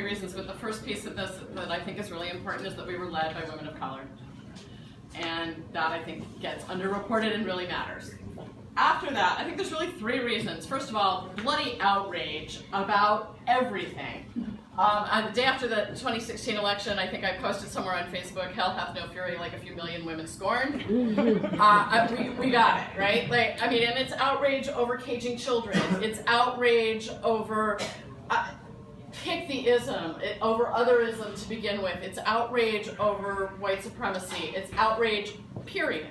reasons, but the first piece of this that I think is really important is that we were led by women of color. And that, I think, gets underreported and really matters. After that, I think there's really three reasons. First of all, bloody outrage about everything. On the day after the 2016 election, I think I posted somewhere on Facebook, "Hell hath no fury like a few million women scorned." We got it, right? Like, I mean, and it's outrage over caging children. It's outrage over pick the ism, over otherism to begin with. It's outrage over white supremacy. It's outrage, period.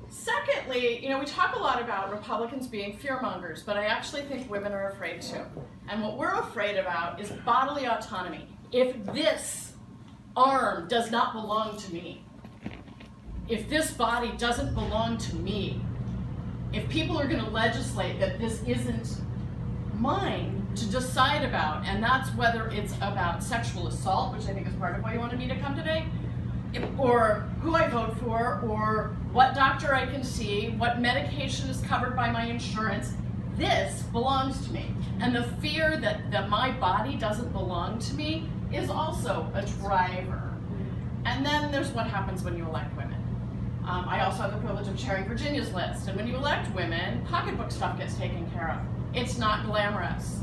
Secondly, we talk a lot about Republicans being fearmongers, but I actually think women are afraid too. And what we're afraid about is bodily autonomy. If this arm does not belong to me, if this body doesn't belong to me, if people are going to legislate that this isn't mine to decide about, and that's whether it's about sexual assault, which I think is part of why you wanted me to come today, or who I vote for, or what doctor I can see, what medication is covered by my insurance, this belongs to me. And the fear that my body doesn't belong to me is also a driver. And then there's what happens when you elect women. I also have the privilege of chairing Virginia's list, and when you elect women, pocketbook stuff gets taken care of. It's not glamorous.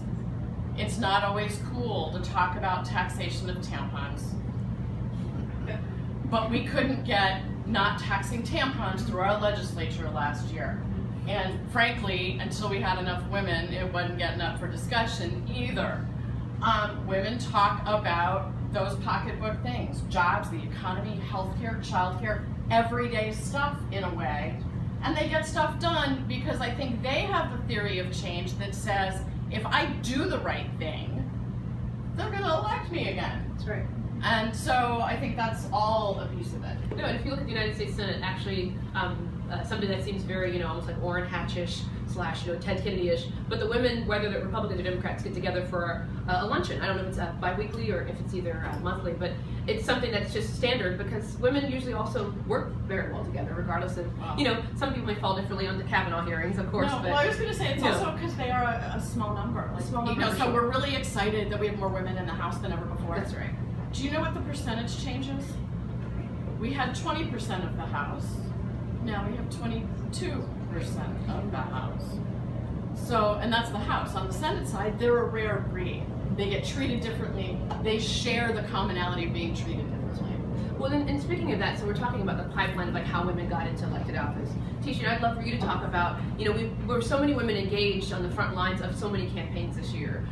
It's not always cool to talk about taxation of tampons. But we couldn't get not taxing tampons through our legislature last year. And frankly, until we had enough women, it wasn't getting up for discussion either. Women talk about those pocketbook things, jobs, the economy, healthcare, childcare, everyday stuff in a way. And they get stuff done because I think they have the theory of change that says, if I do the right thing, they're gonna elect me again. That's right. And so I think that's all a piece of it. No, and if you look at the United States Senate, actually, something that seems very, almost like Orrin Hatch-ish / Ted Kennedy-ish, but the women, whether they're Republicans or Democrats, get together for a luncheon. I don't know if it's bi-weekly or if it's either monthly, but it's something that's just standard because women usually also work very well together, regardless of, some people may fall differently on the Kavanaugh hearings, of course. No, but, well, I was going to say it's also because they are a small number. So we're really excited that we have more women in the House than ever before. That's right. Do you know what the percentage changes? We had 20% of the House. Now we have 22% of the House. So, and that's the House. On the Senate side, they're a rare breed. They get treated differently. They share the commonality of being treated differently. Well, and speaking of that, so we're talking about the pipeline of how women got into elected office. Tisha, I'd love for you to talk about, we're so many women engaged on the front lines of so many campaigns this year.